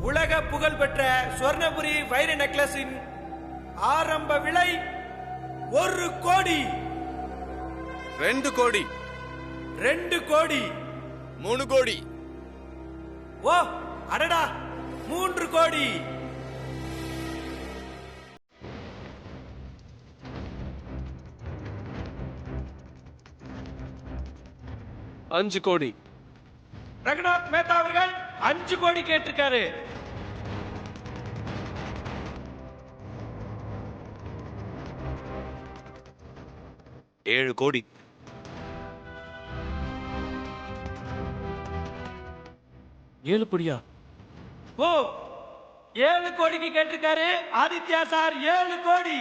உலக புகழ்பெற்ற ஸ்வர்ணபுரி வைர நெக்லஸின் ஆரம்ப விலை 1 கோடி. 2 கோடி. 2 கோடி. 3 கோடி. ஓ அடடா, 3 கோடி. அஞ்சு கோடி. ரங்கநாத் மேத்தா அவர்கள் 5 கோடி கேட்டிருக்காரு. 7 கோடி. 7 கோடியா? ஓ 7 கோடிக்கு கேட்டிருக்காரு ஆதித்யா சார். 7 கோடி.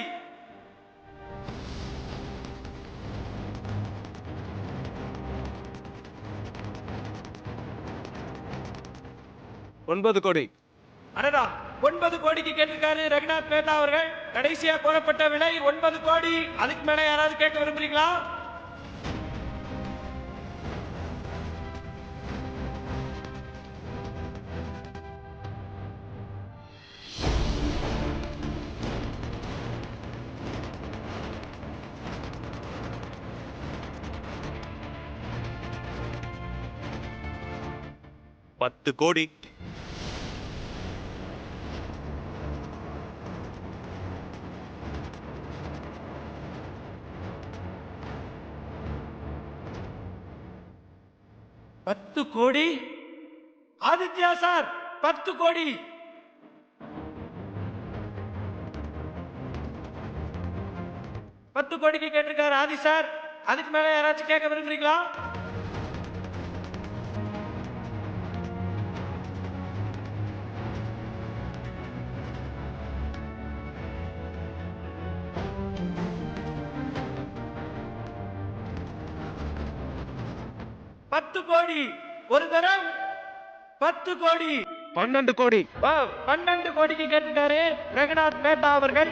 9 கோடி. அடடா, 9 கோடிக்கு கேட்டிருக்காரு ரங்கநாத் மேத்தா அவர்கள். கடைசியா கோரப்பட்ட விலை 9 கோடி. அதுக்கு மேல யாராவது கேட்க விரும்புறீங்களா? பத்து கோடி. 10 கோடி. ஆதித்யா சார் 10 கோடி. 10 கோடிக்கு கேட்டிருக்காரு ஆதி சார். அதுக்கு மேல யாராச்சும் கேட்க விரும்புறீங்களா? பத்து கோடி. ஒரு தரம் 10 கோடி. 12 கோடி. 12 கோடிக்கு கேட்டிருக்காரு ரங்கநாத் மேத்தா அவர்கள்.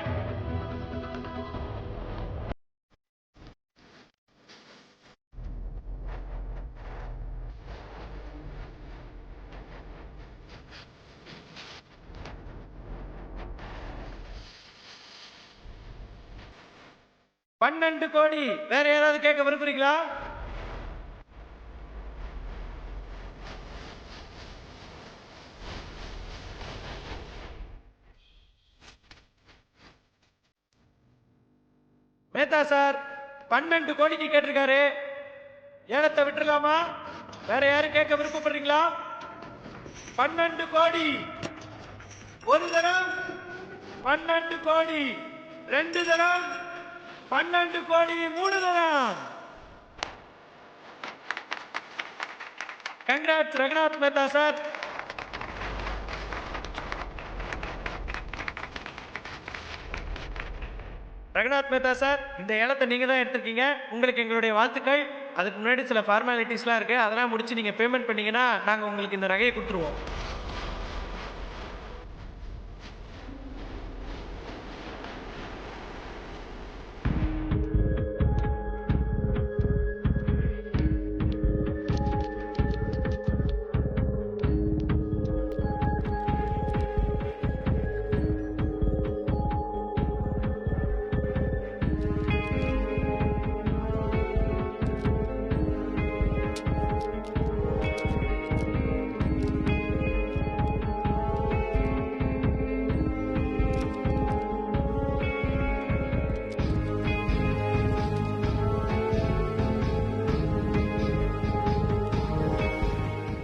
$12 கோடி. வேற யாராவது கேட்க விரும்புறீங்களா? மேத்தா சார் 12 கோடிக்கு கேட்டிருக்காரு. ஏலத்தை விட்டுலாமா? வேற யாரும் கேட்க விருப்பப்படுறீங்களா? 12 கோடி. ஒரு தரம் 12 கோடி. 2 தரம் 12 கோடி. 3 தரம். Congrats Ranganath Mehta sir. Ranganath Mehta sir, இந்த ஏலத்தை நீங்க தான் எடுத்திருக்கீங்க. உங்களுக்கு எங்களுடைய வாழ்த்துக்கள். அதுக்கு முன்னாடி சில ஃபார்மாலிட்டிஸ்லாம் இருக்கு, அதெல்லாம் முடிச்சு நீங்க பேமெண்ட் பண்ணீங்கன்னா நாங்க உங்களுக்கு இந்த நகையை கொடுத்துருவோம்.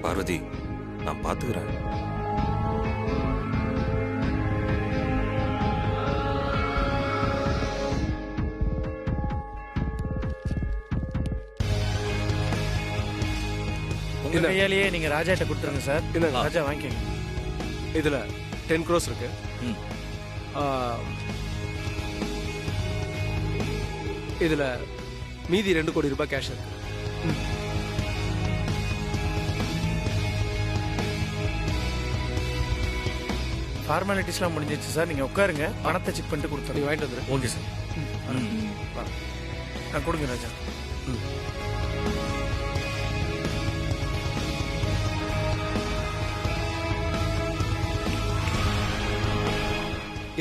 பார்வதி, நான் பாத்துக்கிறேன். உங்க கையாலேயே நீங்க ராஜாட்ட கொடுத்துருங்க சார். ராஜா வாங்கிக்கங்க. இதுல 10 crores இருக்கு. இதுல மீதி 2 கோடி ரூபாய் கேஷ் இருக்கு. ஃபார்மாலிட்டிஸ்லாம் முடிஞ்சிச்சு சார். நீங்க உட்காருங்க, பணத்தை செக் பண்ணிட்டு கொடுத்துருங்க. வாங்கிட்டு வந்துரு. Okay sir. நான் கொடுங்க ராஜா.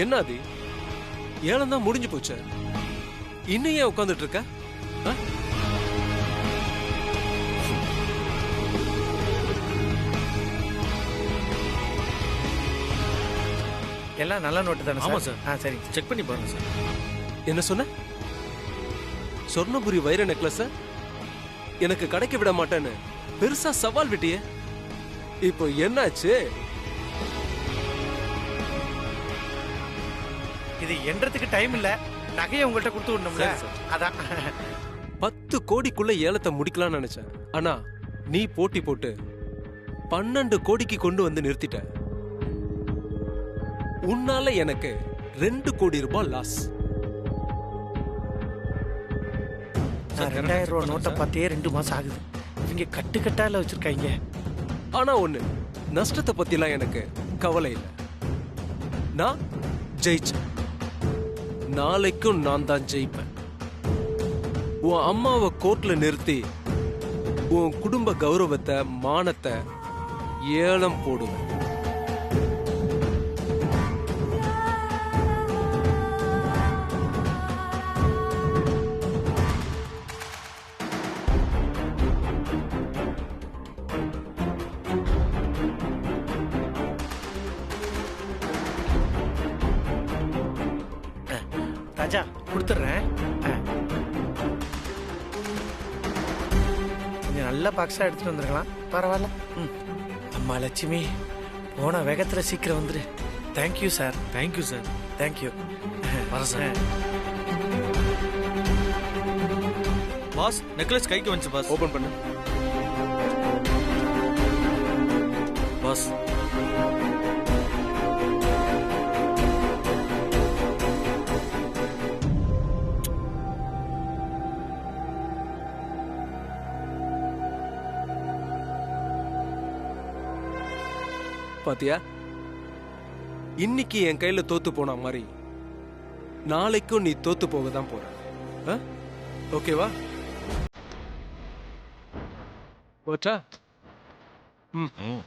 என்ன அது ஏலம் தான் முடிஞ்சு போச்சு, இன்னும் ஏன் உட்காந்துட்டு இருக்க? ஆ? எல்லாம் நல்ல நோட்டு தானே? ஆமா சார். சரி. செக் பண்ணி பாருங்க சார். என்ன சொன்ன? சொர்ணபுரி வைர நெக்லஸ எனக்கு கிடைக்க விட மாட்டேன்னு பெருசா சவால் விட்டியே, இப்போ என்னாச்சு? இது எண்றதுக்கு டைம் இல்ல, நகையை உங்கள்கிட்ட கொடுத்து விடணும்ல, அதான். 10 கோடிக்குள்ள ஏலத்தை முடிக்கலாம்னு நினைச்சேன். ஆனா நீ போட்டி போட்டு 12 கோடிக்கு கொண்டு வந்து நிறுத்திட்ட. உன்னால எனக்கு 2 கோடி ரூபாய் லாஸ். சார் 2000 ரூபா நோட்டை பார்த்தே 2 மாசம் ஆகுது. இவங்க கட்டு கட்டால வச்சிருக்காங்க. ஆனா ஒண்ணு, நஷ்டத்தை பத்திலாம் எனக்கு கவலை இல்லை. நான் ஜெயிச்சேன், நாளைக்கும் நான் தான் ஜெயிப்பேன். உன் அம்மாவை கோர்ட்ல நிறுத்தி உன் குடும்ப கௌரவத்தை மானத்தை ஏலம் போடுவேன். ராஜா கொடுத்துட்றேன். கொஞ்சம் நல்ல பாக்ஸா எடுத்துட்டு வந்துருக்கலாம், பரவாயில்ல. அம்மா லட்சுமி, போன வேகத்துல சீக்கிரம் வந்துரு. Thank you sir. Thank you sir. Thank you. வரேன் சார். பாஸ், நெக்லஸ் கைக்கு வந்துச்சு பாஸ். ஓபன் பண்ணு. பாஸ், பாத்தியா, இன்னைக்கு என் கையில தோத்து போன மாதிரி நாளைக்கும் நீ தோத்து போக தான் போற. ஆ? ஓகேவா? போச்சா? ம்.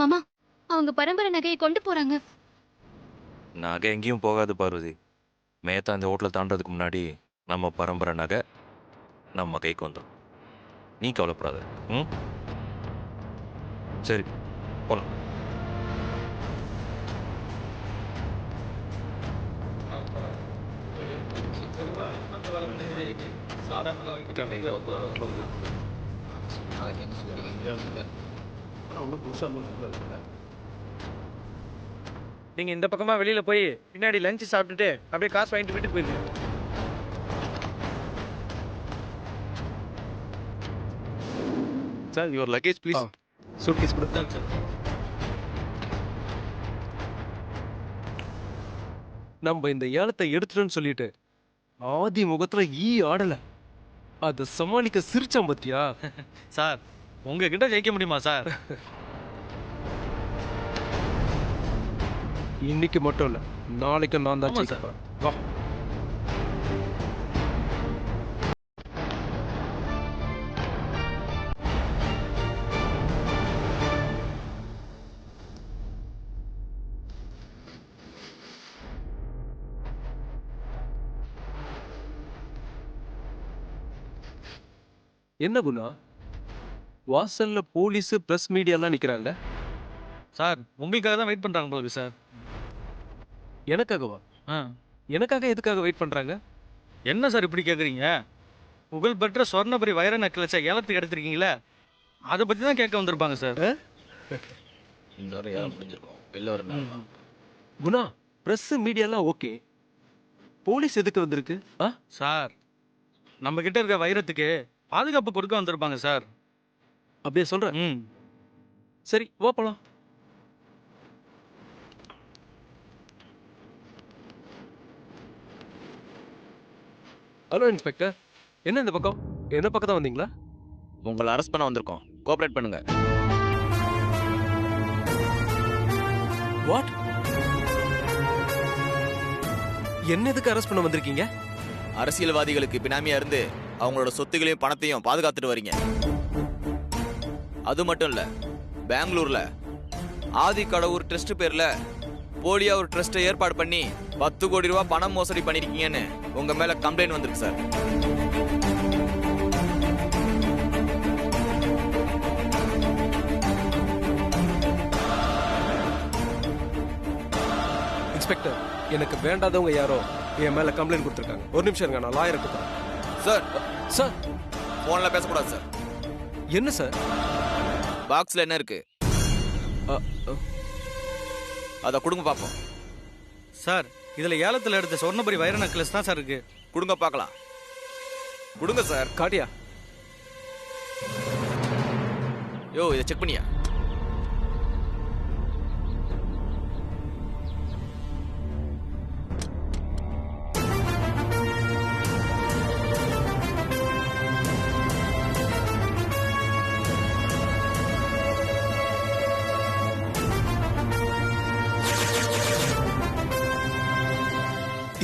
மாமா, அவங்க பரம்பரை நகையை கொண்டு போறாங்க. நகை எங்கேயும் போகாது பார்வதி. மேத்தா இந்த ஹோட்டலை தாண்டதுக்கு முன்னாடி நம்ம பரம்பரை நகை நம்ம கைக்கு வந்துடும். நீ கவலைப்படாத. ம், சரி போலாம். நீங்க இந்த பக்கமா வெளியில போய் பின்னாடி லஞ்ச் சாப்பிட்டுட்டு அப்படியே காசு வாங்கிட்டு வீட்டுக்கு போயிருங்க. Sir, your luggage please. Suitcase கொடு. நம்ம இந்த ஏலத்தை எடுத்துட்டோன்னு சொல்லிட்டு ஆதி முகத்துல ஈ ஆடல, அத சமாளிக்க சிரிச்சான் பத்தியா? சார் உங்ககிட்ட ஜெயிக்க முடியுமா சார்? இன்னைக்கு மட்டும் இல்ல, நாளைக்கு நான் தான் ஆமா ஜெயிக்க சார். போறேன். வா. என்ன குணா, வாசல்ல போலீஸ் பிரஸ் மீடியா எல்லாம் நிக்கிறாங்க. சார் உங்களுக்காக தான் வெயிட் பண்றாங்க போல இருக்கு சார். எனக்காகவா? ஆ, எனக்காக எதுக்காக வெயிட் பண்றாங்க? என்ன சார் இப்படி கேட்குறீங்க? புகழ்பெற்ற சொர்ணபுரி வைர நெக்லஸை ஏலத்துக்கு எடுத்திருக்கீங்களே, அதை பற்றி தான் கேட்க வந்திருப்பாங்க சார். குணா, பிரஸ் மீடியா எல்லாம் ஓகே, போலீஸ் எதுக்கு வந்திருக்கு? சார் நம்ம கிட்ட இருக்க வைரத்துக்கு பாதுகாப்பு கொடுக்க வந்திருப்பாங்க சார். அப்படியே சொல்ற? ம், சரி வா போலாம். ஹலோ இன்ஸ்பெக்டர், என்ன இந்த பக்கம்? என்ன பக்கம் தான் வந்தீங்களா? உங்களை அரெஸ்ட் பண்ண வந்திருக்கோம், கோஆபரேட் பண்ணுங்க. வாட்? என்ன எதுக்கு அரெஸ்ட் பண்ண வந்திருக்கீங்க? அரசியல்வாதிகளுக்கு பினாமியா இருந்து அவங்களோட சொத்துகளையும் பணத்தையும் பாதுகாத்துட்டு வரீங்க. அது மட்டும் இல்ல, பெங்களூர்ல ஆதி கடவுர் ட்ரஸ்ட் பேர்ல போலியா ஒரு ட்ரஸ்ட்டை ஏற்பாடு பண்ணி 10 கோடி ரூபாய் பணம் மோசடி பண்ணிருக்கீங்கன்னு உங்க மேல கம்ப்ளைண்ட் வந்திருக்கு சார். இன்ஸ்பெக்டர், எனக்கு வேண்டாதவங்க யாரோ என் மேல கம்ப்ளைண்ட் கொடுத்துருக்காங்க. ஒரு நிமிஷம் இருங்க, நான் லாயரை கூப்பிடுறேன். சார் சார், போன்ல பேசக்கூடாது சார். என்ன சார்? பாக்ஸ்ல என்ன இருக்கு அ, அ, அத கொடுங்க பாப்போம். சார் இதில் ஏலத்தில் எடுத்த சொர்ணபுரி வைர நெக்லஸ் தான் சார் இருக்கு. கொடுங்க பார்க்கலாம். கொடுங்க சார். காட்டியா? யோ, இதை செக் பண்ணியா?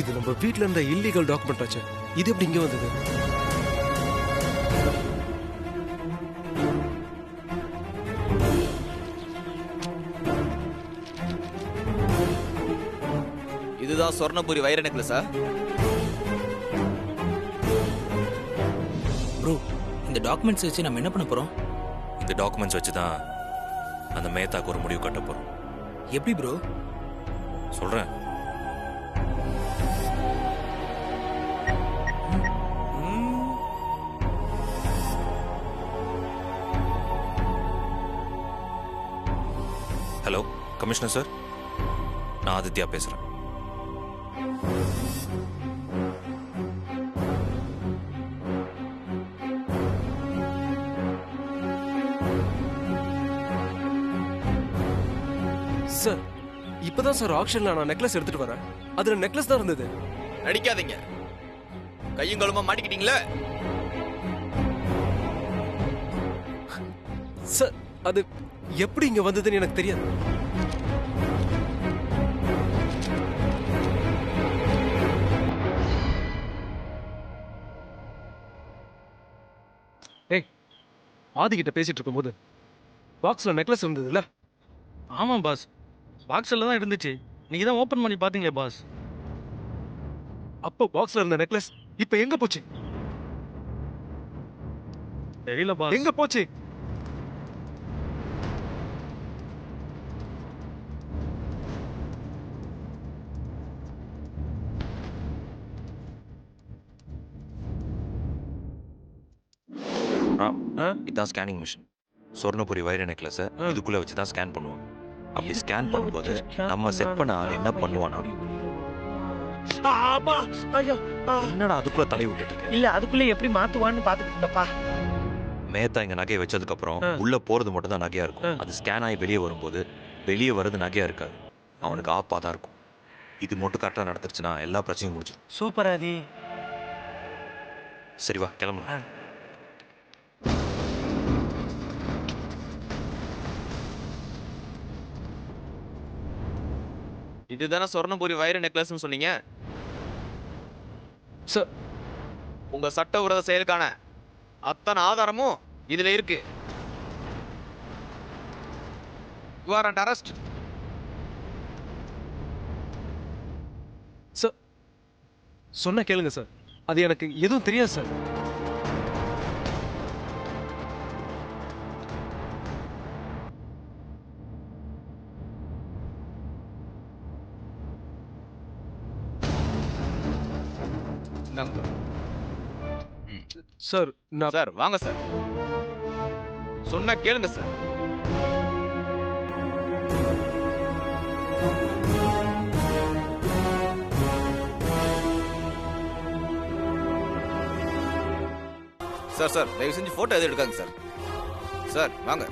இது நம்ம வீட்ல இருந்த இல்லீகல் டாக்குமெண்ட் ஆச்சு. இது எப்படி இங்க வந்தது? இதுதான் சொர்ணபுரி வைர நெக்லஸா? ப்ரோ, இந்த டாக்குமெண்ட்ஸ் வச்சு நம்ம என்ன பண்ண போறோம்? இந்த டாக்குமெண்ட்ஸ் வச்சு தான் அந்த மேத்தாக்கு ஒரு முடிவு கட்ட போகிறோம். எப்படி ப்ரோ? சொல்கிறேன். ஹலோ கமிஷனர் சார், நான் ஆதித்யா பேசுகிறேன். சார், இப்பதான் சார் ஆக்ஷன்ல நான் நெக்லஸ் எடுத்துட்டு வரேன். அதுல நெக்லஸ் தான் இருந்தது. நடிக்காதீங்க. கையும் களுமா மாட்டிக்கிட்டீங்களே. சார், அது எப்படி இங்க வந்ததுன்னு எனக்கு தெரியாது. ஏய், ஆதி கிட்ட பேசிட்டு இருக்கும்போது பாக்ஸ்ல நெக்லஸ் இருந்ததுல? ஆமாம் பாஸ், பாக்ஸில் தான் இருந்துச்சு. நீங்கள் தான் ஓப்பன் பண்ணி பார்த்தீங்களே பாஸ். அப்போ பாக்ஸ்ல இருந்த நெக்லஸ் இப்ப எங்க போச்சு? தெரியல பாஸ். எங்க போச்சு? இதான் ஸ்கேனிங் மிஷின். சொர்ணபுரி வைர நெக்லஸை இதுக்குள்ளே வச்சு தான் ஸ்கேன் பண்ணுவோம். அப்படி ஸ்கேன் பண்ணும்போது நம்ம செட் பண்ண ஆள் என்ன பண்ணுவானா? என்னடா அதுக்குள்ள தலை விட்டுட்டு இருக்க? இல்ல அதுக்குள்ள எப்படி மாத்துவான்னு பாத்துட்டு இருந்தப்பா. மேத்தா இங்க நகையை வச்சதுக்கு அப்புறம் உள்ள போறது மட்டும் தான் நகையா இருக்கும். அது ஸ்கேன் ஆகி வெளியே வரும்போது வெளியே வர்றது நகையா இருக்காது, அவனுக்கு ஆப்பா தான் இருக்கும். இது மட்டும் கரெக்டாக நடந்துருச்சுன்னா எல்லா பிரச்சனையும் முடிஞ்சிடும். சூப்பர் ஆதி. சரி வா கிளம்பலாம். இதுதானே சொர்ணபுரி வைர நெக்லஸ்னு சொன்னீங்க? சார், உங்க சட்டவிரோத செயலுக்கான அத்தனை ஆதாரமும் இதுல இருக்கு. You are under arrest. Sir, சொன்ன கேளுங்க சார். அது எனக்கு எதுவும் தெரியாது சார். சார், நான் சார் வாங்க சார். சொன்னா கேளுங்க சார். சார் சார் தயவு செஞ்சு போட்டோ எதுவும் எடுக்காங்க சார். சார் வாங்க.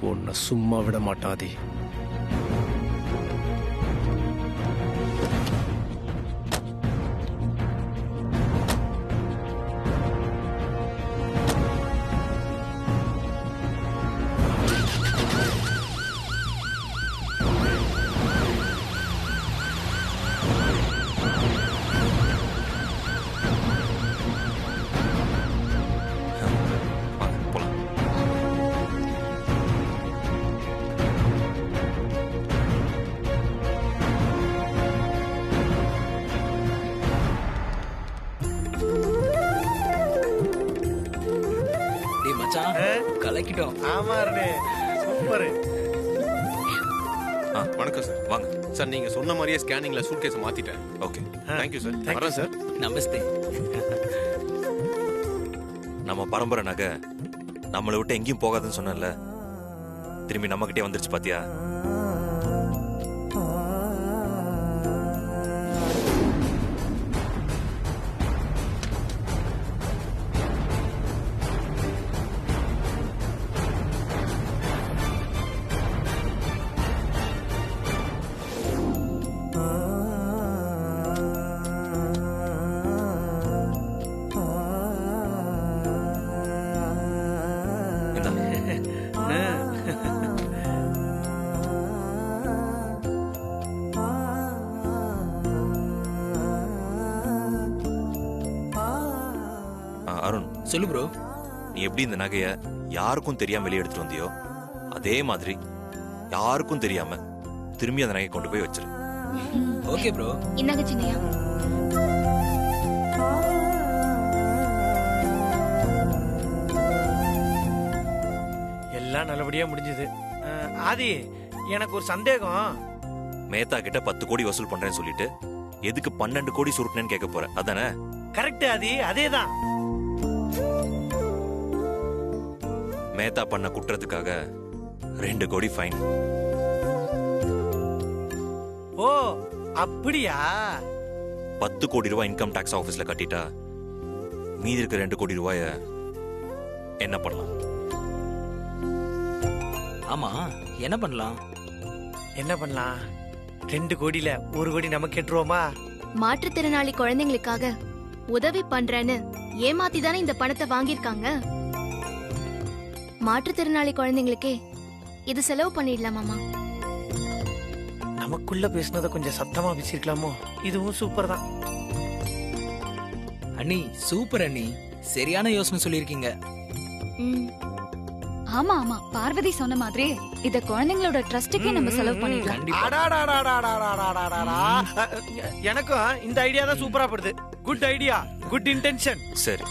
உன்னை சும்மா விட மாட்டாதே. மாட்டிக்கிட்டோம். ஆமா அருணே, சூப்பர். வணக்கம் சார். வாங்க. சார் நீங்க சொன்ன மாதிரியே ஸ்கேனிங்ல சூட்கேஸ் மாத்திட்டேன். ஓகே. Thank you sir. வரேன் சார். நமஸ்தே. நம்ம பரம்பரை நகை நம்மளை விட்டு எங்கேயும் போகாதுன்னு சொன்னேன்ல, திரும்பி நம்மகிட்டே வந்துருச்சு பாத்தியா? அருண், சொல்லு ப்ரோ. நீ எப்படி இந்த நகைய யாருக்கும் தெரியாம வெளியே எடுத்துட்டு வந்தியோ அதே மாதிரி யாருக்கும் தெரியாம திரும்பி அந்த நகையை கொண்டு போய் வச்சிரு. Okay bro. இந்தாங்க சின்னையா. எல்லாம் நல்லபடியா முடிஞ்சது. ஆதி, எனக்கு ஒரு சந்தேகம். மேத்தா கிட்ட 10 கோடி வசூல் பண்றேன்னு சொல்லிட்டு எதுக்கு 12 கோடி சுருட்டினேன்னு கேட்க போற அதானே? கரெக்ட் ஆதி, அதேதான். மேத்தா பண்ண குற்றத்துக்காக 2 கோடி ஃபைன். ஓ அப்படியா? 10 கோடி ரூபாய் இன்கம் டாக்ஸ் ஆபீஸ்ல கட்டிட்டா மீதி இருக்க 2 கோடி ரூபாய என்ன பண்ணலாம்? ஆமா, என்ன பண்ணலாம்? என்ன பண்ணலாம்? 2 கோடியில 1 கோடி நமக்கு கேட்டுருவோமா? மாற்றுத்திறனாளி குழந்தைங்களுக்காக உதவி பண்றேன்னு ஏமாத்தி தானே இந்த பணத்தை வாங்கியிருக்காங்க. மாற்றுத்திறனாளி குழந்தைங்களுக்கே இது செலவு பண்ணிடலாமாமா? நமக்குள்ள பேசினதை கொஞ்சம் சத்தமா பேசிருக்கலாமோ? இதுவும் சூப்பர் தான். அண்ணி சூப்பர் அண்ணி. சரியான யோசனை சொல்லியிருக்கீங்க. ஆமா ஆமா, பார்வதி சொன்ன மாதிரி இத குழந்தைங்களோட ட்ரஸ்டுக்கே நம்ம செலவு பண்ணிடலாம். கண்டிப்பா. அடாடாடாடாடாடாடாடாடா. எனக்கும் இந்த ஐடியா தான் சூப்பரா படுது. Good idea, good intention. சரி,